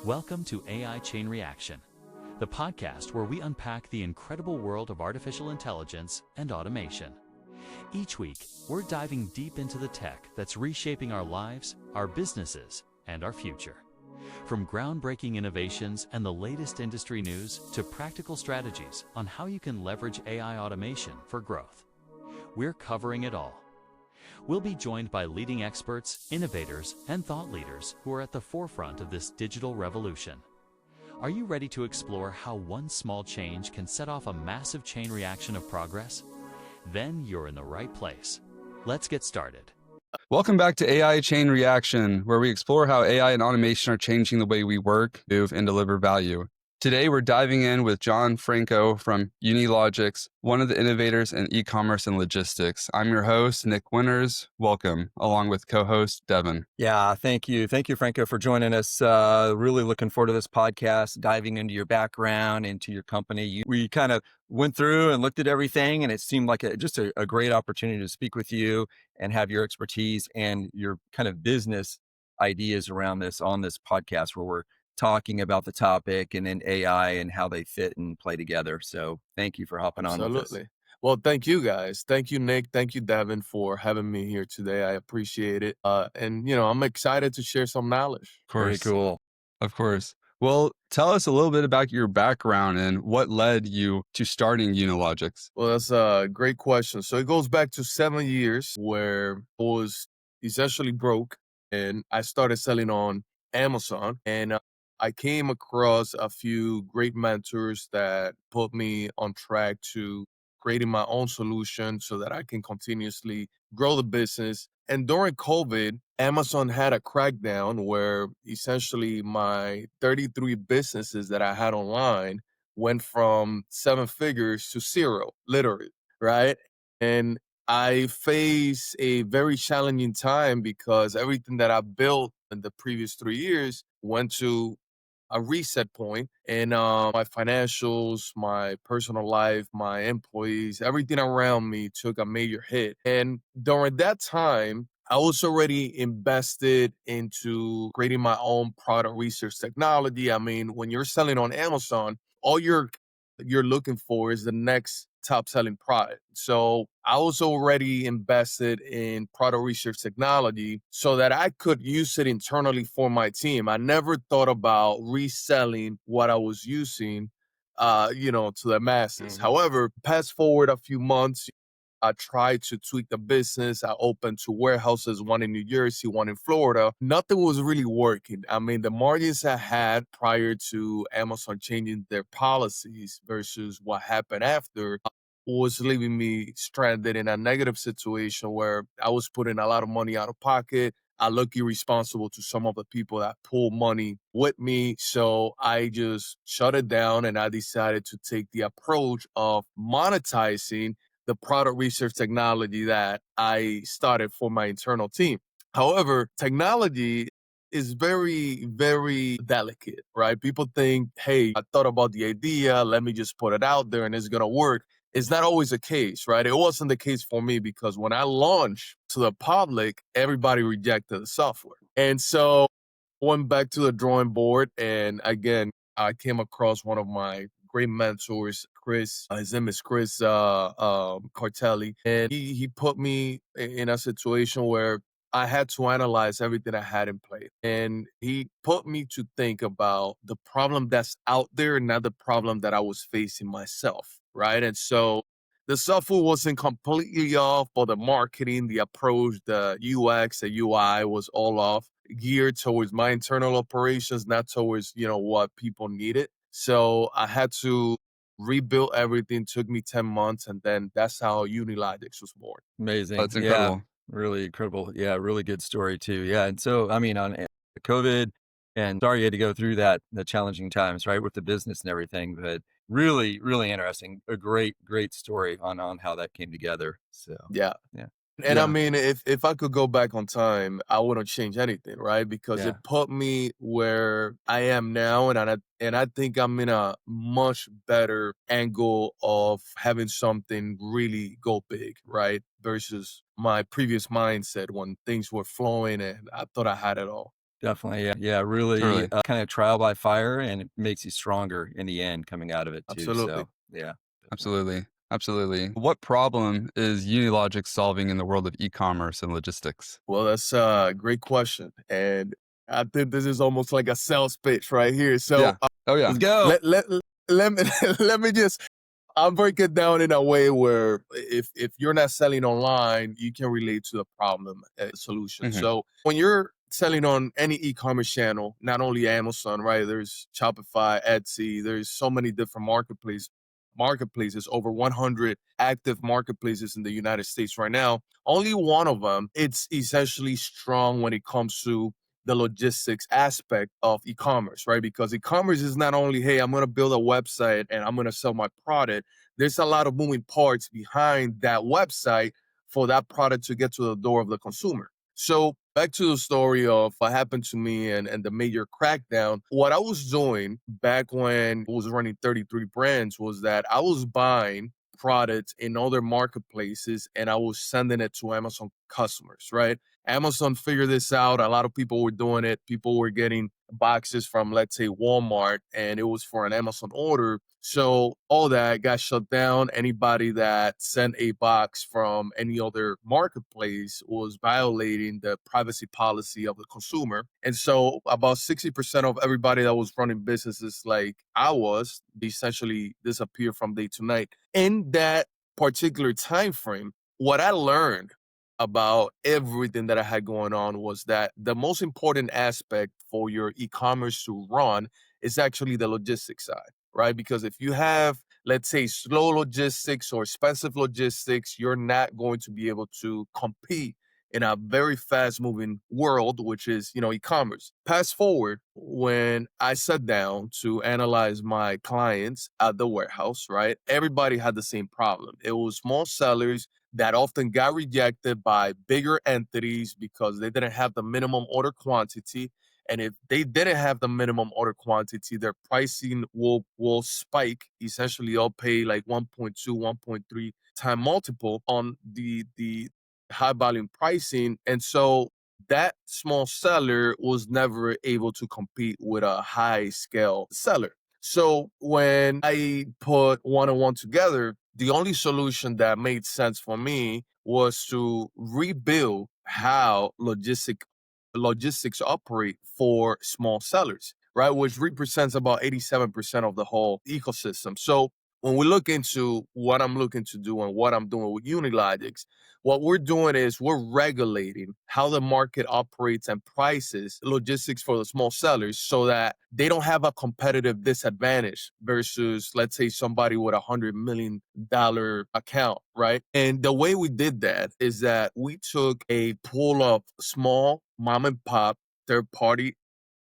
Welcome to AI Chain Reaction, the podcast where we unpack the incredible world of artificial intelligence and automation. Each week, we're diving deep into the tech that's reshaping our lives, our businesses, and our future. From groundbreaking innovations and the latest industry news to practical strategies on how you can leverage AI automation for growth. We're covering it all. We'll be joined by leading experts, innovators, and thought leaders who are at the forefront of this digital revolution. Are you ready to explore how one small change can set off a massive chain reaction of progress? Then you're in the right place. Let's get started. Welcome back to AI Chain Reaction, where we explore how AI and automation are changing the way we work, move, and deliver value. Today, we're diving in with John Franco from UnieLogics, one of the innovators in e-commerce and logistics. I'm your host, Nick Winters. Welcome, along with co-host Devon. Yeah, thank you. Thank you, Franco, for joining us. Really looking forward to this podcast, diving into your background, into your company. We kind of went through and looked at everything, and it seemed like just a great opportunity to speak with you and have your expertise and your kind of business ideas around this on this podcast where we're talking about the topic and then AI and how they fit and play together. So thank you for hopping on with us. Absolutely. Well, thank you guys. Thank you, Nick. Thank you, Devon, for having me here today. I appreciate it. I'm excited to share some knowledge. Of course. Very cool. Of course. Well, tell us a little bit about your background and what led you to starting UnieLogics. Well, that's a great question. So it goes back to 7 years where I was essentially broke and I started selling on Amazon. And I came across a few great mentors that put me on track to creating my own solution so that I can continuously grow the business. And during COVID, Amazon had a crackdown where essentially my 33 businesses that I had online went from 7 figures to 0, literally, right? And I faced a very challenging time because everything that I built in the previous 3 years went to a reset point, and my financials, my personal life, my employees, everything around me took a major hit. And during that time, I was already invested into creating my own product research technology. I mean, when you're selling on Amazon, all you're looking for is the next top selling product. So I was already invested in product research technology so that I could use it internally for my team. I never thought about reselling what I was using, to the masses. Mhm. However, past forward a few months, I tried to tweak the business. I opened 2 warehouses, one in New Jersey, one in Florida. Nothing was really working. I mean, the margins I had prior to Amazon changing their policies versus what happened after was leaving me stranded in a negative situation where I was putting a lot of money out of pocket. I look irresponsible to some of the people that pull money with me. So I just shut it down and I decided to take the approach of monetizing the product research technology that I started for my internal team. However, technology is very, very delicate, right? People think, hey, I thought about the idea, let me just put it out there and it's going to work. It's not always the case, right? It wasn't the case for me because when I launched to the public, everybody rejected the software. And so I went back to the drawing board. And again, I came across one of my great mentors, Chris. His name is Chris Cartelli. And he put me in a situation where I had to analyze everything I had in place. And he put me to think about the problem that's out there, not the problem that I was facing myself, right? And so the software wasn't completely off, but the marketing, the approach, the UX, the UI was all off, geared towards my internal operations, not towards, what people needed. So I had to rebuild everything. Took me 10 months, and then that's how UnieLogics was born. Amazing. That's Yeah, incredible. really incredible. Yeah, really good story too. Yeah. And so, I mean, on COVID, and sorry you had to go through the challenging times, right, with the business and everything, but really, really interesting. A great story on how that came together. So, Yeah. yeah. And I Yeah. mean, if I could go back on time, I wouldn't change anything, right? Because Yeah. it put me where I am now, and I think I'm in a much better angle of having something really go big, right? Versus my previous mindset when things were flowing and I thought I had it all. Definitely. Yeah. Yeah. Really Totally. kind of trial by fire, and it makes you stronger in the end coming out of it too. Absolutely. So yeah, definitely. Absolutely. Absolutely. What problem is UnieLogics solving in the world of e-commerce and logistics? Well, that's a great question. And I think this is almost like a sales pitch right here. So Yeah. Oh, yeah. Let's go. let me let me just I'll break it down in a way where if you're not selling online, you can relate to the problem solution. Hmm. So when you're selling on any e-commerce channel, not only Amazon, right? There's Shopify, Etsy, there's so many different marketplaces, over 100 active marketplaces in the United States right now. Only one of them, it's essentially strong when it comes to the logistics aspect of e-commerce, right? Because e-commerce is not only, hey, I'm going to build a website and I'm going to sell my product. There's a lot of moving parts behind that website for that product to get to the door of the consumer. So back to the story of what happened to me and the major crackdown. What I was doing back when I was running 33 brands was that I was buying products in other marketplaces and I was sending it to Amazon customers, right? Amazon figured this out. A lot of people were doing it. People were getting boxes from, let's say, Walmart, and it was for an Amazon order. So all that got shut down. Anybody that sent a box from any other marketplace was violating the privacy policy of the consumer. And so about 60% of everybody that was running businesses like I was essentially disappeared from day to night. In that particular time frame, what I learned about everything that I had going on was that the most important aspect for your e-commerce to run is actually the logistics side, right? Because if you have, let's say, slow logistics or expensive logistics, you're not going to be able to compete in a very fast moving world, which is, e-commerce. Fast forward when I sat down to analyze my clients at the warehouse, right? Everybody had the same problem. It was small sellers that often got rejected by bigger entities because they didn't have the minimum order quantity. And if they didn't have the minimum order quantity, their pricing will spike. Essentially, they'll pay like 1.2, 1.3 time multiple on the high volume pricing. And so that small seller was never able to compete with a high scale seller. So when I put one and one together, the only solution that made sense for me was to rebuild how logistics operate for small sellers, right? Which represents about 87% of the whole ecosystem. So when we look into what I'm looking to do and what I'm doing with UnieLogics, what we're doing is we're regulating how the market operates and prices logistics for the small sellers so that they don't have a competitive disadvantage versus, let's say, somebody with $100 million account, right? And the way we did that is that we took a pool of small mom and pop third party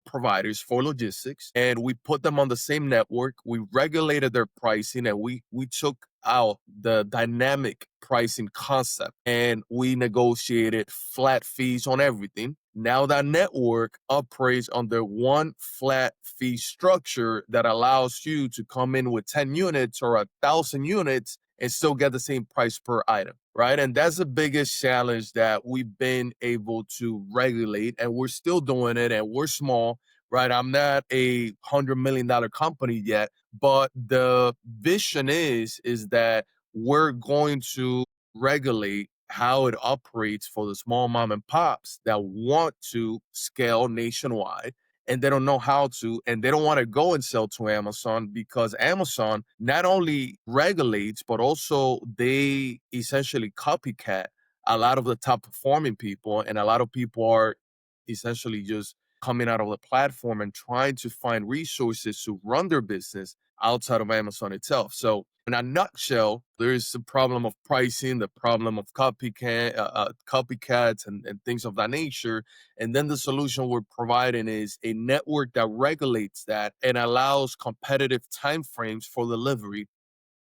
providers for logistics and we put them on the same network. We regulated their pricing and we took out the dynamic pricing concept and we negotiated flat fees on everything. Now that network operates under one flat fee structure that allows you to come in with 10 units or 1,000 units and still get the same price per item, right? And that's the biggest challenge that we've been able to regulate, and we're still doing it, and we're small, right? I'm not a $100 million company yet, but the vision is that we're going to regulate how it operates for the small mom and pops that want to scale nationwide and they don't know how to, and they don't want to go and sell to Amazon because Amazon not only regulates, but also they essentially copycat a lot of the top performing people. And a lot of people are essentially just coming out of the platform and trying to find resources to run their business outside of Amazon itself. So in a nutshell, there's the problem of pricing, the problem of copycats and things of that nature. And then the solution we're providing is a network that regulates that and allows competitive timeframes for delivery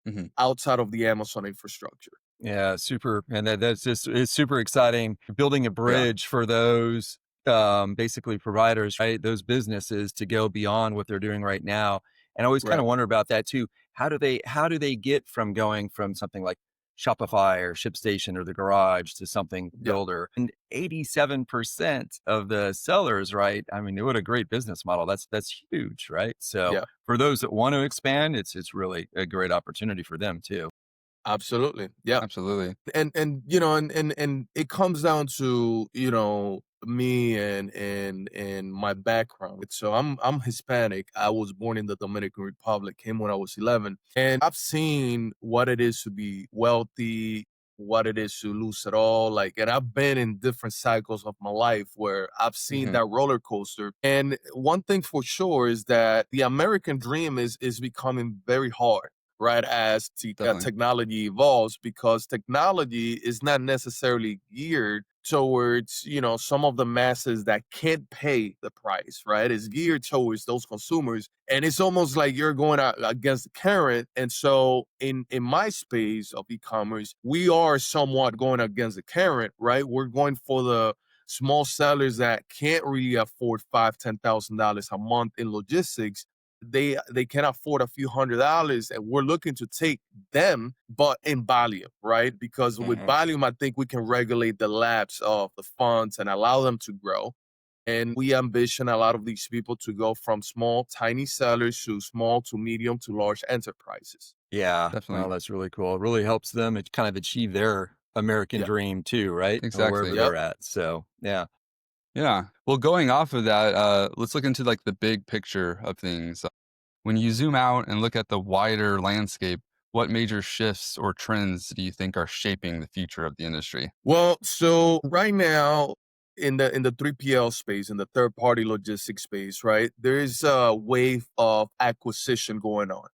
Hmm. outside of the Amazon infrastructure. Yeah, super. And that's just, it's super exciting. Building a Yeah. bridge for those basically providers, right? Those businesses to go beyond what they're doing right now. And I always kind Right. of wonder about that too. How do they get from going from something like Shopify or ShipStation or the garage to something Yeah. builder. And 87% of the sellers, right? I mean, what a great business model. That's huge, right? So Yeah. for those that want to expand, it's really a great opportunity for them too. Absolutely. Yeah. Absolutely. And and it comes down to me and my background. So I'm Hispanic. I was born in the Dominican Republic, came when I was 11, and I've seen what it is to be wealthy, what it is to lose it all. Like, and I've been in different cycles of my life where I've seen Hmm. that roller coaster. And one thing for sure is that the American dream is becoming very hard, right, as Definitely. technology evolves, because technology is not necessarily geared towards some of the masses that can't pay the price, right? It's geared towards those consumers, and it's almost like you're going out against the current. And so in my space of e-commerce, we are somewhat going against the current, right? We're going for the small sellers that can't really afford $5,000-$10,000 a month in logistics. They can afford a few $100s, and we're looking to take them, but in volume, right? Because with Hmm. volume, I think we can regulate the lapse of the funds and allow them to grow. And we ambition a lot of these people to go from small tiny sellers to small to medium to large enterprises. Yeah. Well, Definitely. that's really cool. It really helps them kind of achieve their American Yeah. dream too, right? Or wherever Exactly. Yep. they're at. So yeah. Yeah. Well, going off of that, let's look into like the big picture of things. When you zoom out and look at the wider landscape, what major shifts or trends do you think are shaping the future of the industry? Well, so right now in the 3PL space, in the third party logistics space, right, there is a wave of acquisition going on.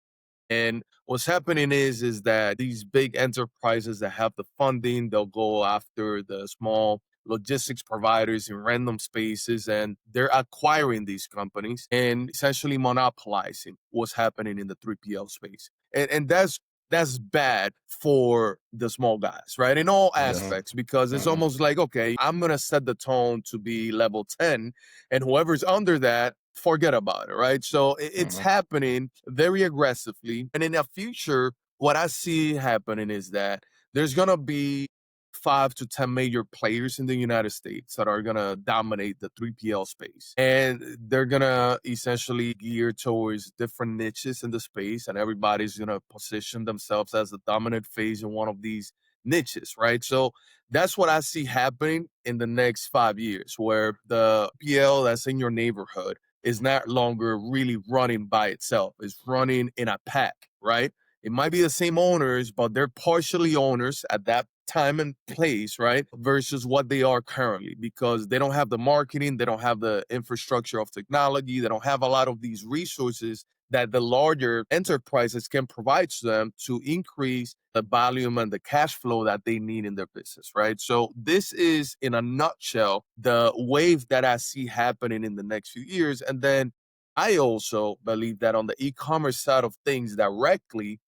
And what's happening is that these big enterprises that have the funding, they'll go after the small logistics providers in random spaces, and they're acquiring these companies and essentially monopolizing what's happening in the 3PL space. And that's bad for the small guys, right? In all Yes. aspects, because it's Hmm. almost like, okay, I'm gonna set the tone to be level 10, and whoever's under that, forget about it, right? So it's Hmm. happening very aggressively. And in the future, what I see happening is that there's going to be 5 to 10 major players in the United States that are going to dominate the 3PL space. And they're going to essentially gear towards different niches in the space. And everybody's going to position themselves as the dominant phase in one of these niches, right? So that's what I see happening in the next 5 years, where the PL that's in your neighborhood is not longer really running by itself. It's running in a pack, right? It might be the same owners, but they're partially owners at that time and place, right? Versus what they are currently, because they don't have the marketing, they don't have the infrastructure of technology, they don't have a lot of these resources that the larger enterprises can provide to them to increase the volume and the cash flow that they need in their business, right? So this is, in a nutshell, the wave that I see happening in the next few years. And then I also believe that on the e-commerce side of things directly,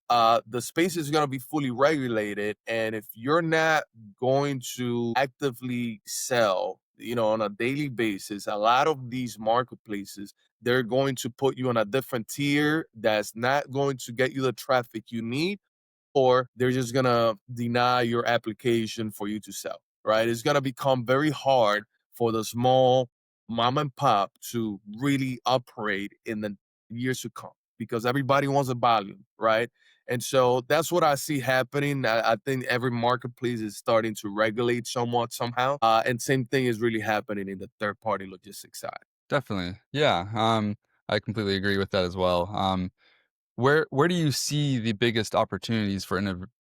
the space is going to be fully regulated. And if you're not going to actively sell, on a daily basis, a lot of these marketplaces, they're going to put you on a different tier that's not going to get you the traffic you need, or they're just gonna deny your application for you to sell, right? It's gonna become very hard for the small mom and pop to really operate in the years to come, because everybody wants a volume, right? And so that's what I see happening. I think every marketplace is starting to regulate somewhat somehow. And same thing is really happening in the third party logistics side. Definitely. Yeah. I completely agree with that as well. Where do you see the biggest opportunities for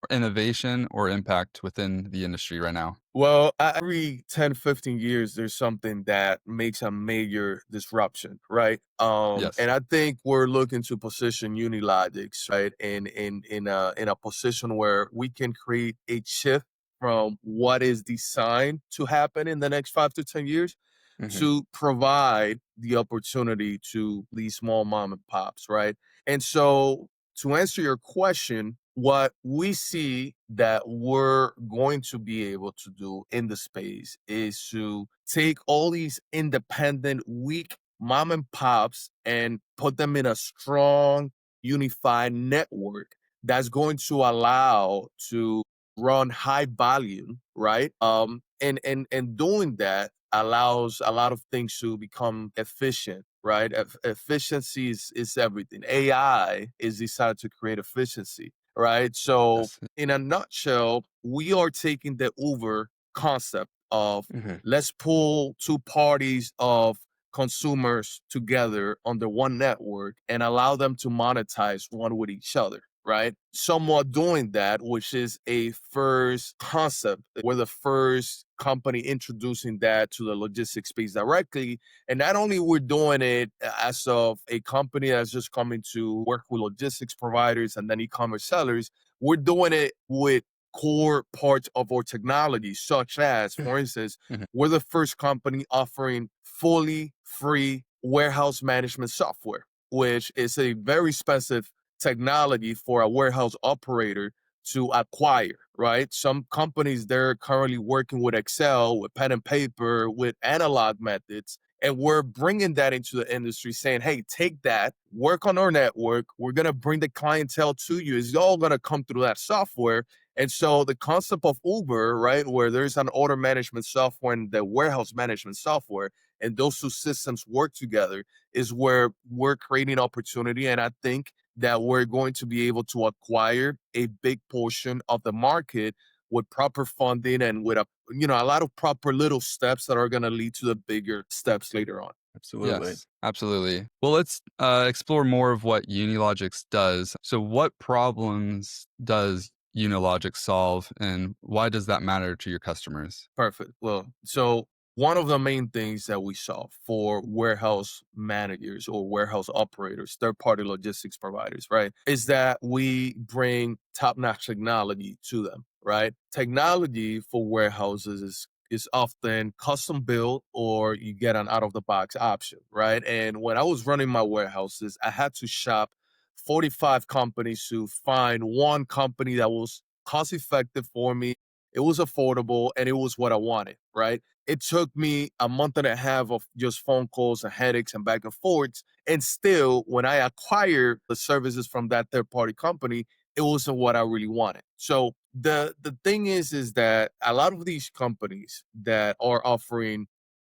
innovation or impact within the industry right now? Well, every 10, 15 years, there's something that makes a major disruption, right? Yes. And I think we're looking to position UnieLogics, right, in a position where we can create a shift from what is designed to happen in the next 5 to 10 years Hmm. to provide the opportunity to these small mom and pops, right? And so, to answer your question, what we see that we're going to be able to do in the space is to take all these independent, weak mom and pops and put them in a strong, unified network that's going to allow to run high volume, right? And doing that allows a lot of things to become efficient, right? Efficiency is everything. AI is designed to create efficiency, right? So Yes. in a nutshell, we are taking the Uber concept of Mhm. let's pull two parties of consumers together under one network and allow them to monetize one with each other, right? Somewhat doing that, which is a first concept. We're the first company introducing that to the logistics space directly. And not only we're doing it as of a company that's just coming to work with logistics providers and then e-commerce sellers, we're doing it with core parts of our technology, such as, for instance, Mhm. we're the first company offering fully free warehouse management software, which is a very expensive technology for a warehouse operator to acquire, right? Some companies, they're currently working with Excel, with pen and paper, with analog methods. And we're bringing that into the industry saying, hey, take that, work on our network. We're going to bring the clientele to you. It's all going to come through that software. And so the concept of Uber, right, where there's an order management software and the warehouse management software, and those two systems work together, is where we're creating opportunity. And I think that we're going to be able to acquire a big portion of the market with proper funding and with a lot of proper little steps that are going to lead to the bigger steps later on. Absolutely. Yes, absolutely. Well, let's explore more of what UnieLogics does. So, what problems does UnieLogics solve, and why does that matter to your customers? Perfect. Well, so one of the main things that we solve for warehouse managers or warehouse operators, third party logistics providers, right, is that we bring top notch technology to them, right? Technology for warehouses is often custom built or you get an out of the box option, right? And when I was running my warehouses, I had to shop 45 companies to find one company that was cost effective for me, it was affordable, and it was what I wanted, right? It took me a month and a half of just phone calls and headaches and back and forths. And still, when I acquired the services from that third party company, it wasn't what I really wanted. So the thing is that a lot of these companies that are offering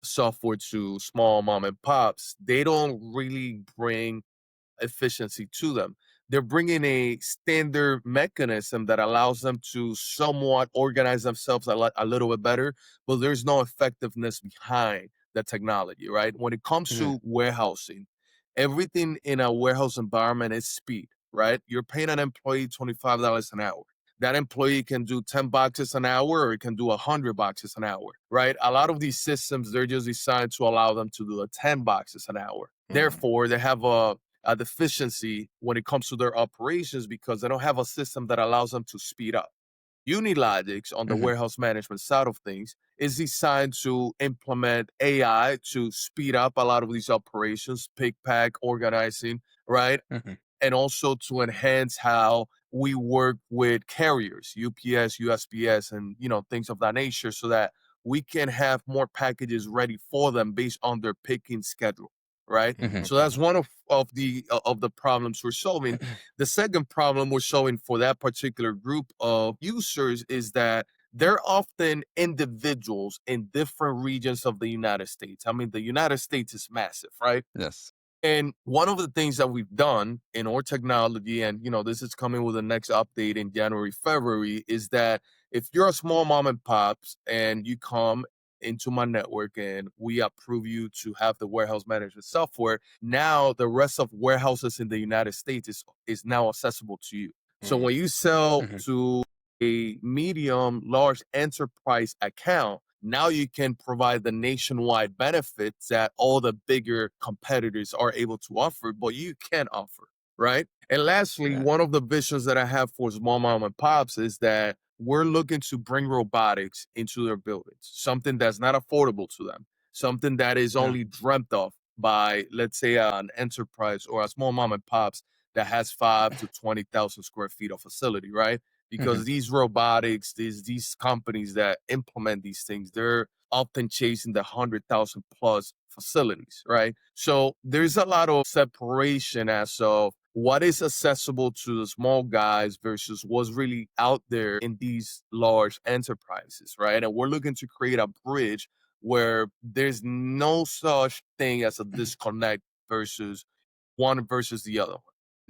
software to small mom and pops, they don't really bring efficiency to them. They're bringing a standard mechanism that allows them to somewhat organize themselves a little bit better, but there's no effectiveness behind the technology, right? When it comes Mhm. to warehousing, everything in a warehouse environment is speed, right? You're paying an employee $25 an hour. That employee can do 10 boxes an hour or it can do 100 boxes an hour, right? A lot of these systems, they're just designed to allow them to do the 10 boxes an hour. Therefore, they have a deficiency when it comes to their operations because they don't have a system that allows them to speed up. UnieLogics on the Mhm. warehouse management side of things is designed to implement AI to speed up a lot of these operations, pick, pack, organizing, right? Mhm. And also to enhance how we work with carriers, UPS, USPS, and things of that nature, so that we can have more packages ready for them based on their picking schedule, right? Mhm. So that's one of the problems we're solving. The second problem we're solving for that particular group of users is that they're often individuals in different regions of the United States. I mean, the United States is massive, right? Yes. And one of the things that we've done in our technology, and this is coming with the next update in January, February, is that if you're a small mom and pops and you come into my network and we approve you to have the warehouse management software, now the rest of warehouses in the United States is now accessible to you. So when you sell Mhm. to a medium, large enterprise account, now you can provide the nationwide benefits that all the bigger competitors are able to offer, but you can't offer, right? And lastly, Yeah. one of the visions that I have for small mom and pops is that we're looking to bring robotics into their buildings, something that's not affordable to them, something that is Yeah. only dreamt of by, let's say, an enterprise or a small mom and pops that has 5 to 20,000 square feet of facility, right? Because Mhm. these robotics, these companies that implement these things, they're often chasing the 100,000 plus facilities, right? So there's a lot of separation as of what is accessible to the small guys versus what's really out there in these large enterprises, right? And we're looking to create a bridge where there's no such thing as a disconnect versus one versus the other one.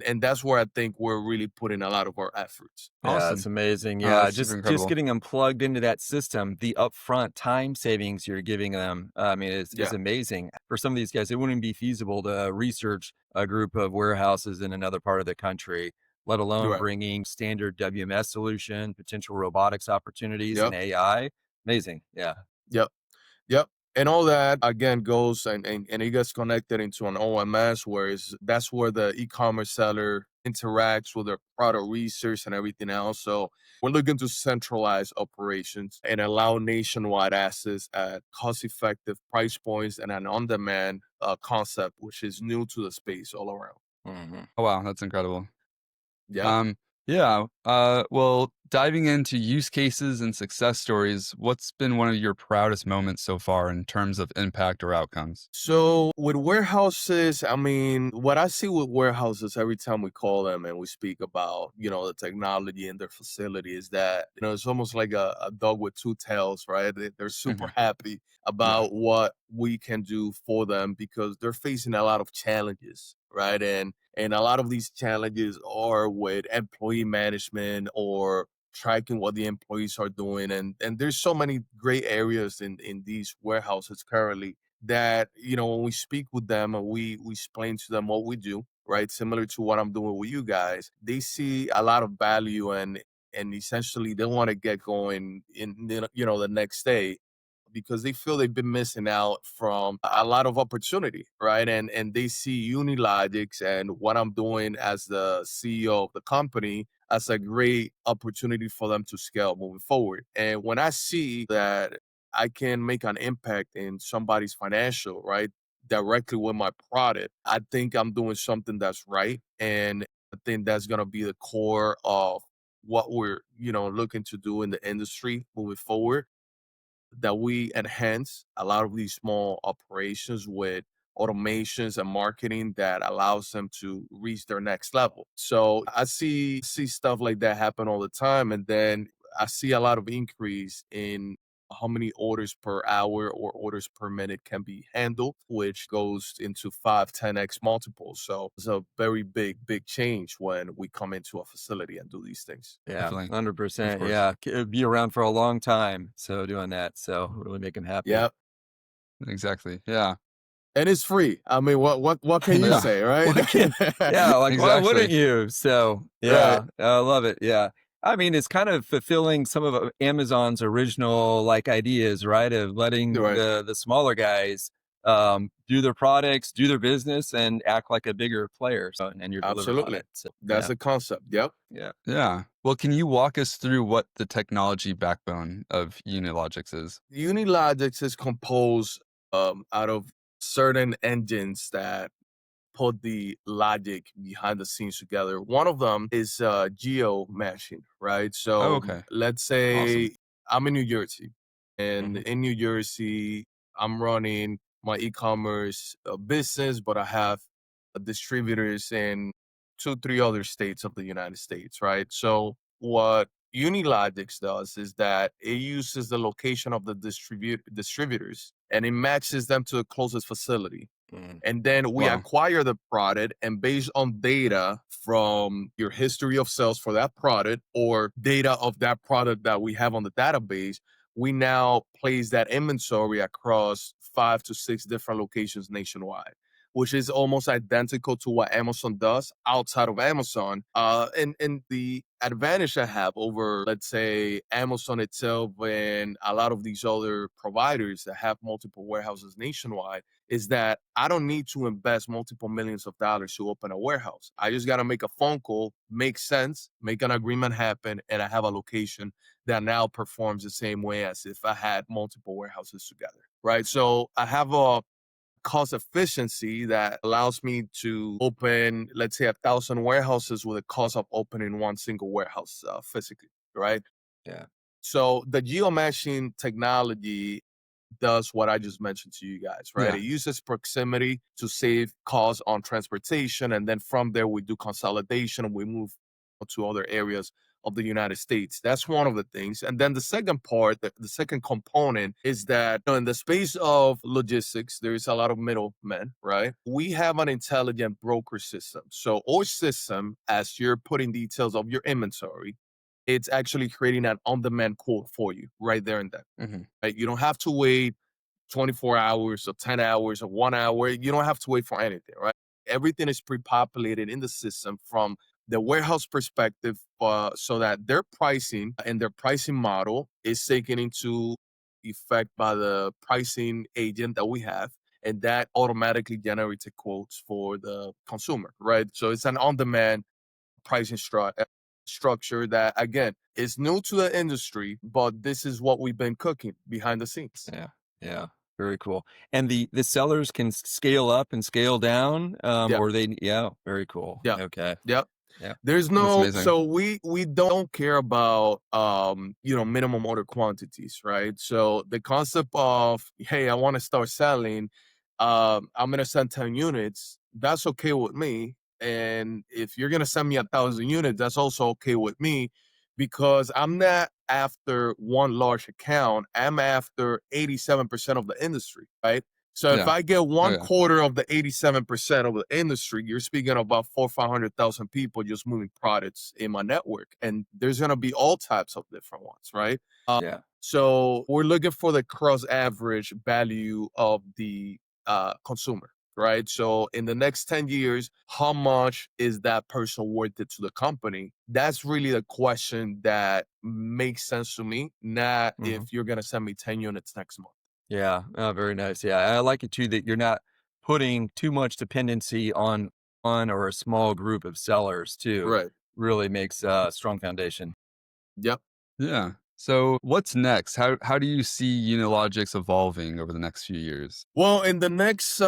And that's where I think we're really putting a lot of our efforts. Yeah, it's Awesome. amazing. Oh, Yeah, that's super just incredible. getting them plugged into that system, the upfront time savings you're giving them, I mean, is Yeah, amazing. For some of these guys, it wouldn't be feasible to research a group of warehouses in another part of the country, let alone right. bringing standard WMS solution, potential robotics opportunities, and Yep, AI. Amazing. Yeah. yep. Yep. And all that again goes and it gets connected into an OMS that's where the e-commerce seller interacts with their product research and everything else. So we're looking to centralize operations and allow nationwide access at cost-effective price points and an on-demand concept, which is new to the space all around. Mhm. Oh, wow, that's incredible. Yeah. Um, yeah. Well, diving into use cases and success stories, what's been one of your proudest moments so far in terms of impact or outcomes? So with warehouses, I mean, what I see with warehouses every time we call them and we speak about, the technology in their facility is that, it's almost like a dog with two tails, right? They're super Mhm. happy Yeah. about what we can do for them because they're facing a lot of challenges, right? And a lot of these challenges are with employee management or tracking what the employees are doing. And there's so many gray areas in these warehouses currently that when we speak with them and we explain to them what we do, right, similar to what I'm doing with you guys, they see a lot of value and essentially they want to get going in the next day because they feel they've been missing out from a lot of opportunity, right? And they see UnieLogics and what I'm doing as the CEO of the company as a great opportunity for them to scale moving forward. And when I see that I can make an impact in somebody's financial, right, directly with my product, I think I'm doing something that's right. And I think that's going to be the core of what we're, looking to do in the industry moving forward, that we enhance a lot of these small operations with automations and marketing that allows them to reach their next level. So I see stuff like that happen all the time. And then I see a lot of increase in how many orders per hour or orders per minute can be handled, which goes into 5, 10x multiples. So it's a very big change when we come into a facility and do these things. Yeah, Definitely. Of 100%. course. Yeah, be around for a long time. So doing that, so really make them happy. Yeah. Exactly. Yeah. And it's free. I mean, what can you Yeah. say, right? Why can't yeah, like, why wouldn't Exactly. you? So, Right. yeah, I love it, yeah. I mean, it's kind of fulfilling some of, Amazon's original, like, ideas, right? Of letting Right. the smaller guys, do their products, do their business, and act like a bigger player, so and you're delivering on Absolutely. it, so, That's yeah, the concept. Yep. yeah. Yeah. Well, can you walk us through what the technology backbone of UnieLogics is? UnieLogics is composed out of certain engines that put the logic behind the scenes together. One of them is geo meshing, right? Oh, So okay. let's Awesome. say I'm in New Jersey, and Mhm, in New Jersey, I'm running my e-commerce business, but I have distributors in 2, 3 other states of the United States, right? So what UnieLogics does is that it uses the location of the distributors and it matches them to the closest facility, mhm, and then we Wow. acquire the product, and based on data from your history of sales for that product or data of that product that we have on the database, we now place that inventory across 5 to 6 different locations nationwide, which is almost identical to what Amazon does outside of Amazon. And the advantage I have over, let's say, Amazon itself and a lot of these other providers that have multiple warehouses nationwide is that I don't need to invest multiple millions of dollars to open a warehouse. I just got to make a phone call, make sense, make an agreement happen, and I have a location that now performs the same way as if I had multiple warehouses together, right? So I have a cost efficiency that allows me to open, let's say, 1,000 warehouses with a cost of opening one single warehouse physically, right? yeah, So the geomeshing technology does what I just mentioned to you guys, right? Yeah. It uses proximity to save costs on transportation. And then from there, we do consolidation and we move to other areas of the United States. That's one of the things. And then the second part, the second component is that in the space of logistics, there's a lot of middlemen, right? We have an intelligent broker system. So our system, as you're putting details of your inventory, it's actually creating an on-demand quote for you right there and then, Mm-hmm. right? You don't have to wait 24 hours or 10 hours or 1 hour. You don't have to wait for anything, right? Everything is pre-populated in the system from the warehouse perspective, so that their pricing and their pricing model is taken into effect by the pricing agent that we have. And that automatically generates quotes for the consumer, right? So it's an on-demand pricing structure that, again, is new to the industry, but this is what we've been cooking behind the scenes. Yeah. Yeah. Very cool. And the sellers can scale up and scale down, Yeah, or yeah, very cool. yeah, Okay. yeah. Yeah. There's That's no, amazing. so we don't care about minimum order quantities, right? So the concept of, hey, I want to start selling, I'm gonna send 10 units, that's okay with me. And if you're gonna send me 1,000 units, that's also okay with me, because I'm not after one large account, I'm after 87% of the industry, right? So if Yeah. I get Oh one yeah. quarter of the 87% of the industry, you're speaking about 500,000 people just moving products in my network. And there's going to be all types of different ones, right? Yeah. So we're looking for the cross average value of the consumer, right? So in the next 10 years, how much is that person worth it to the company? That's really the question that makes sense to me, not Hmm. if you're going to send me 10 units next month. Yeah. Oh, very nice. Yeah. I like it too that you're not putting too much dependency on one or a small group of sellers too. Right. Really makes a strong foundation. Yep. Yeah. So what's next? How do you see UnieLogics evolving over the next few years? Well, in the next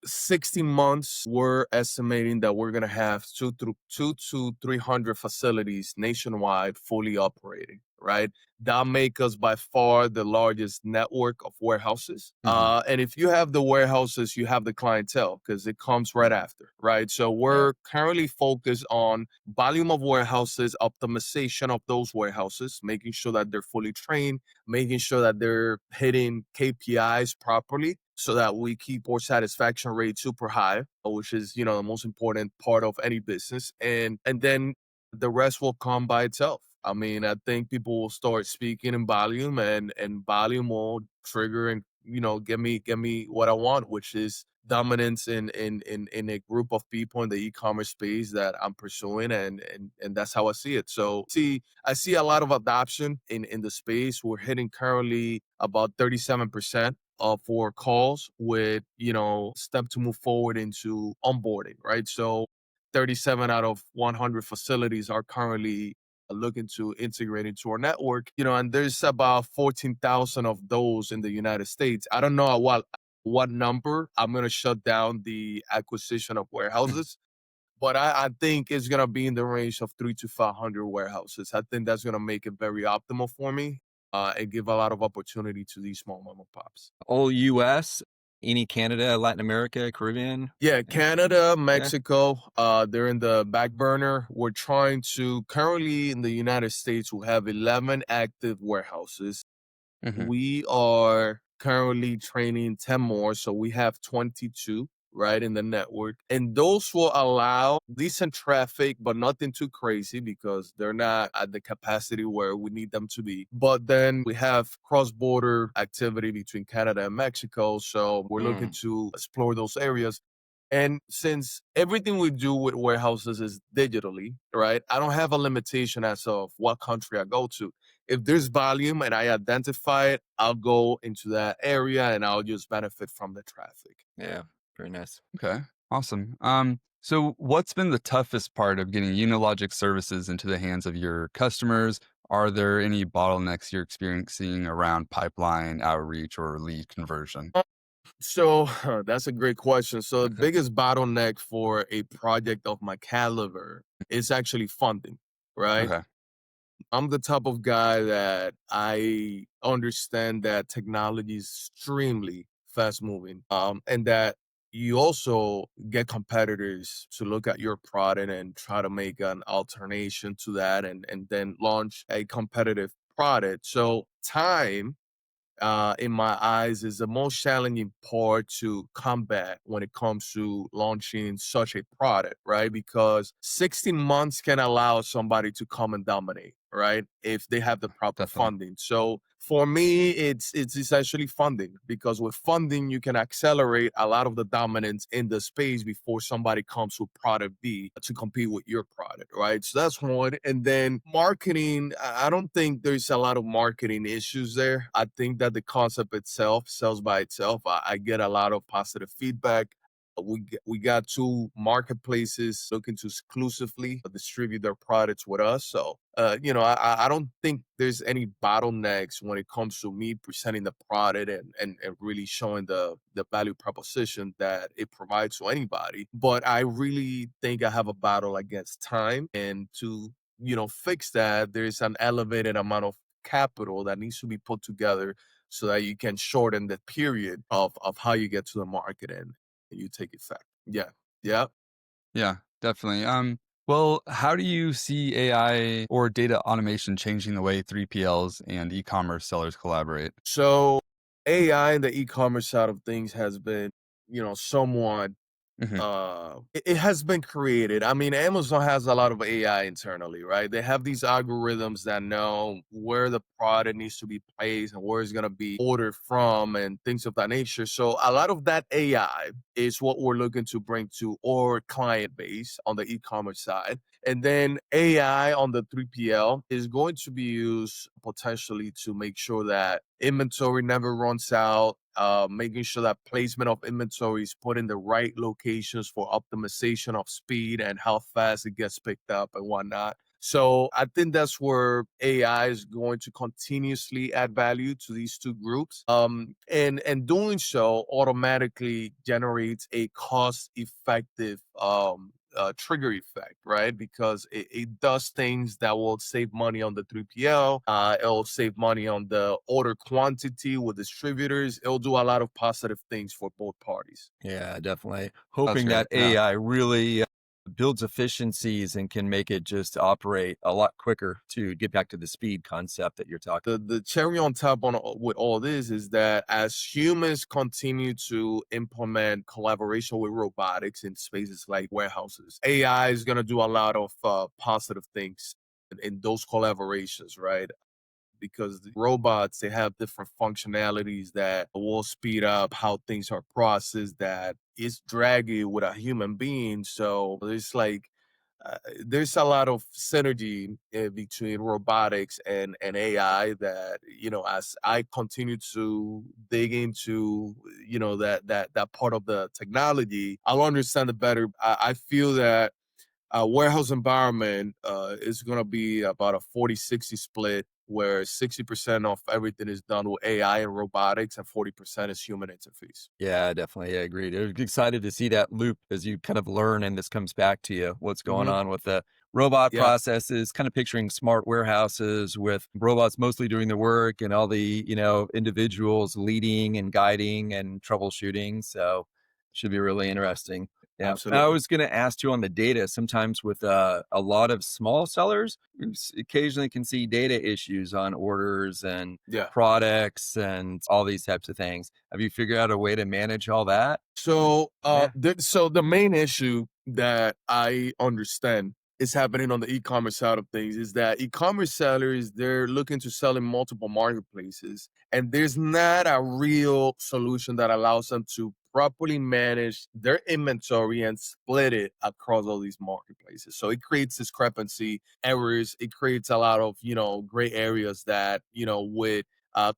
60 months, we're estimating that we're going to have two to 300 facilities nationwide fully operating, right? That make us by far the largest network of warehouses. Hmm. And if you have the warehouses, you have the clientele because it comes right after, right? So Yeah. we're currently focused on volume of warehouses, optimization of those warehouses, making sure that they're fully trained, making sure that they're hitting KPIs properly so that we keep our satisfaction rate super high, which is, the most important part of any business. And then the rest will come by itself. I mean, I think people will start speaking in volume, and volume will trigger and, get me what I want, which is dominance in a group of people in the e-commerce space that I'm pursuing, and that's how I see it. So I see a lot of adoption in the space. We're hitting currently about 37% of our calls with, step to move forward into onboarding, right? So 37 out of 100 facilities are currently looking to integrate into our network, and there's about 14,000 of those in the United States. I don't know at what number I'm going to shut down the acquisition of warehouses, but I think it's going to be in the range of 3 to 500 warehouses. I think that's going to make it very optimal for me, and give a lot of opportunity to these small mom and pops. All US, any Canada, Latin America, Caribbean? Yeah, Yeah. Canada, Yeah. Mexico, they're in the back burner. We're trying to, currently in the United States, we have 11 active warehouses. Hmm. We are currently training 10 more, so we have 22 right in the network. And those will allow decent traffic, but nothing too crazy because they're not at the capacity where we need them to be. But then we have cross-border activity between Canada and Mexico, so we're looking Mm. to explore those areas. And since everything we do with warehouses is digitally, right, I don't have a limitation as of what country I go to. If there's volume and I identify it, I'll go into that area and I'll just benefit from the traffic. Yeah. Very nice. Okay. Awesome. So what's been the toughest part of getting UnieLogic services into the hands of your customers? Are there any bottlenecks you're experiencing around pipeline outreach or lead conversion? So that's a great question. So the biggest bottleneck for a project of my caliber is actually funding, right? Okay. I'm the type of guy that I understand that technology is extremely fast moving, and that you also get competitors to look at your product and try to make an alternation to that, and then launch a competitive product. So time, in my eyes, is the most challenging part to combat when it comes to launching such a product, right? Because 16 months can allow somebody to come and dominate, right? If they have the proper Definitely. funding. So for me, it's essentially funding, because with funding, you can accelerate a lot of the dominance in the space before somebody comes with product B to compete with your product, right? So that's one. And then marketing, I don't think there's a lot of marketing issues there. I think that the concept itself sells by itself. I get a lot of positive feedback. We got two marketplaces looking to exclusively distribute their products with us. So, I don't think there's any bottlenecks when it comes to me presenting the product and really showing the value proposition that it provides to anybody. But I really think I have a battle against time. And to, fix that, there's an elevated amount of capital that needs to be put together so that you can shorten the period of how you get to the market and you take effect. Yeah. Yeah. Yeah, definitely. Well, how do you see AI or data automation changing the way 3PLs and e-commerce sellers collaborate? So AI in the e-commerce side of things has been, somewhat Hmm. it has been created. I mean, Amazon has a lot of AI internally, right? They have these algorithms that know where the product needs to be placed and where it's going to be ordered from and things of that nature. So a lot of that AI is what we're looking to bring to our client base on the e-commerce side. And then AI on the 3PL is going to be used potentially to make sure that inventory never runs out, making sure that placement of inventory is put in the right locations for optimization of speed and how fast it gets picked up and whatnot. So I think that's where AI is going to continuously add value to these two groups. And doing so automatically generates a cost-effective trigger effect, right? Because it does things that will save money on the 3PL. It'll save money on the order quantity with distributors. It'll do a lot of positive things for both parties. Yeah, definitely. That's Hoping great. that Yeah. AI really builds efficiencies and can make it just operate a lot quicker to get back to the speed concept that you're talking. The cherry on top on with all this is that as humans continue to implement collaboration with robotics in spaces like warehouses, AI is going to do a lot of positive things in those collaborations, right? Because the robots, they have different functionalities that will speed up how things are processed that is draggy with a human being. So there's a lot of synergy between robotics and AI that, as I continue to dig into, that part of the technology, I'll understand it better. I feel that warehouse environment is going to be about a 40-60 split, where 60% of everything is done with AI and robotics and 40% is human interface. Yeah, definitely. I agree. I'm excited to see that loop as you kind of learn and this comes back to you. What's going Hmm. on with the robot Yeah, processes, kind of picturing smart warehouses with robots mostly doing the work and all the, individuals leading and guiding and troubleshooting. So should be really interesting. Yeah. I absolutely. was going to ask you on the data. Sometimes with a lot of small sellers, occasionally can see data issues on orders and Yeah. products and all these types of things. Have you figured out a way to manage all that? So, Yeah. the main issue that I understand is happening on the e-commerce side of things is that e-commerce sellers, they're looking to sell in multiple marketplaces, and there's not a real solution that allows them to properly manage their inventory and split it across all these marketplaces. So it creates discrepancy, errors. It creates a lot of, gray areas that, with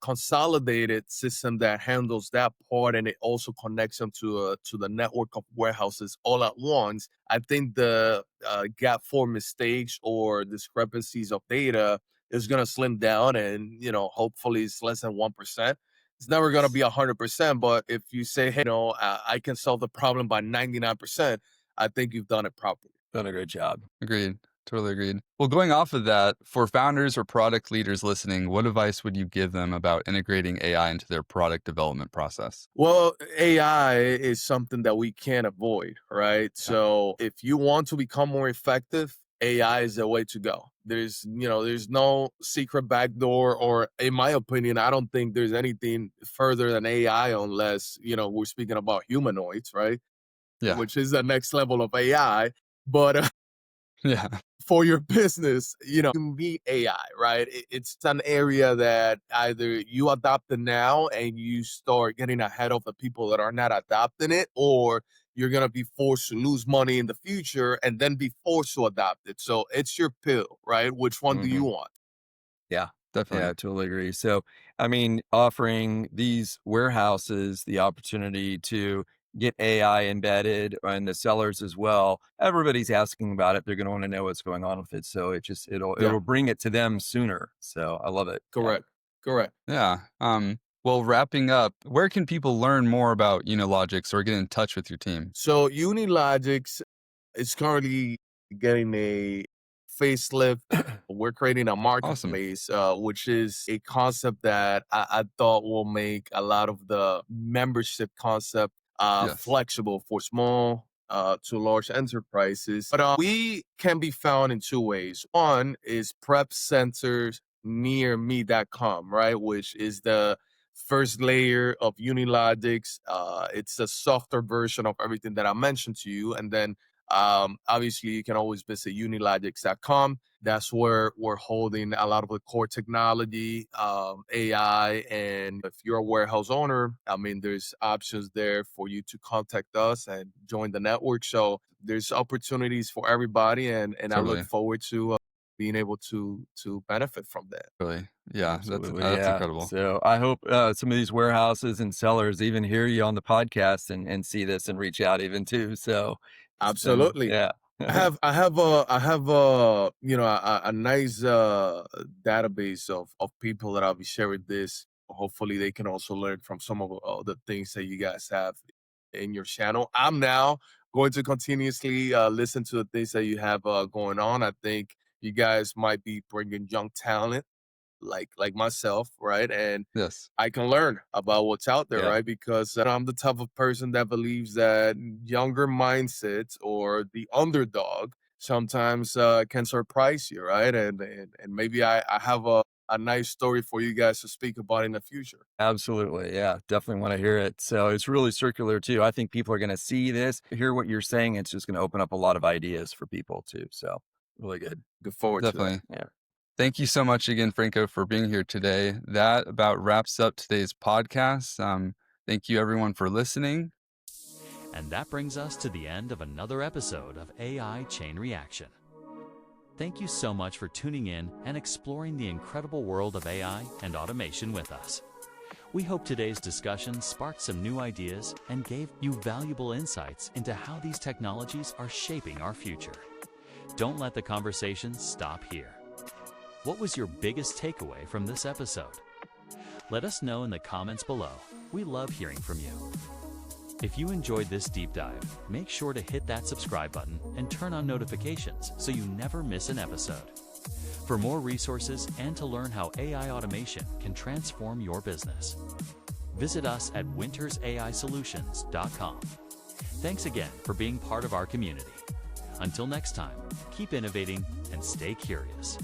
consolidated system that handles that part, and it also connects them to the network of warehouses all at once. I think the gap for mistakes or discrepancies of data is going to slim down, and hopefully it's less than 1%. It's never going to be 100%, but if you say, hey, I can solve the problem by 99%, I think you've done it properly. Done a great job. Agreed. Totally agreed. Well, going off of that, for founders or product leaders listening, what advice would you give them about integrating AI into their product development process? Well, AI is something that we can't avoid, right? Yeah. So if you want to become more effective, AI is the way to go. There's no secret backdoor, or in my opinion, I don't think there's anything further than AI unless, we're speaking about humanoids, right? Yeah. Which is the next level of AI. But Yeah. for your business, you need AI, right? It's an area that either you adopt it now and you start getting ahead of the people that are not adopting it, or you're going to be forced to lose money in the future and then be forced to adopt it. So it's your pill, right? Which one do you Mhm. want? Yeah. Definitely. Yeah, I totally agree. So, I mean, offering these warehouses the opportunity to get AI embedded and the sellers as well. Everybody's asking about it. They're going to want to know what's going on with it. So Yeah, it'll bring it to them sooner. So I love it. Yeah. correct. Correct. Yeah. Well, wrapping up, where can people learn more about UnieLogics or get in touch with your team? So UnieLogics is currently getting a facelift. We're creating a Awesome. marketplace, which is a concept that I thought will make a lot of the membership concept Yes. flexible for small to large enterprises. But we can be found in two ways. One is prepcentersnearme.com, right? Which is the first layer of UnieLogics. It's a softer version of everything that I mentioned to you. And then obviously, you can always visit UnieLogics.com. That's where we're holding a lot of the core technology, AI. And if you're a warehouse owner, I mean, there's options there for you to contact us and join the network. So there's opportunities for everybody. And I look Totally. forward to being able to benefit from that. Really. Yeah. Absolutely. That's Yeah. incredible. So I hope some of these warehouses and sellers even hear you on the podcast and see this and reach out even too. So it's been, Absolutely. yeah. I have a nice database of people that I'll be sharing this. Hopefully, they can also learn from some of the things that you guys have in your channel. I'm now going to continuously listen to the things that you have going on. I think you guys might be bringing young talent like myself, right? And Yes. I can learn about what's out there, Yeah. right? Because I'm the type of person that believes that younger mindsets or the underdog sometimes can surprise you, right? And maybe I have a nice story for you guys to speak about in the future. Absolutely. Yeah. Definitely want to hear it. So it's really circular too. I think people are going to see this, hear what you're saying. It's just going to open up a lot of ideas for people too. So really good. Look forward to that. Definitely. Yeah. Thank you so much again, Franco, for being here today. That about wraps up today's podcast. Thank you, everyone, for listening. And that brings us to the end of another episode of AI Chain Reaction. Thank you so much for tuning in and exploring the incredible world of AI and automation with us. We hope today's discussion sparked some new ideas and gave you valuable insights into how these technologies are shaping our future. Don't let the conversation stop here. What was your biggest takeaway from this episode? Let us know in the comments below. We love hearing from you. If you enjoyed this deep dive, make sure to hit that subscribe button and turn on notifications so you never miss an episode. For more resources and to learn how AI automation can transform your business, visit us at wintersaisolutions.com. Thanks again for being part of our community. Until next time, keep innovating and stay curious.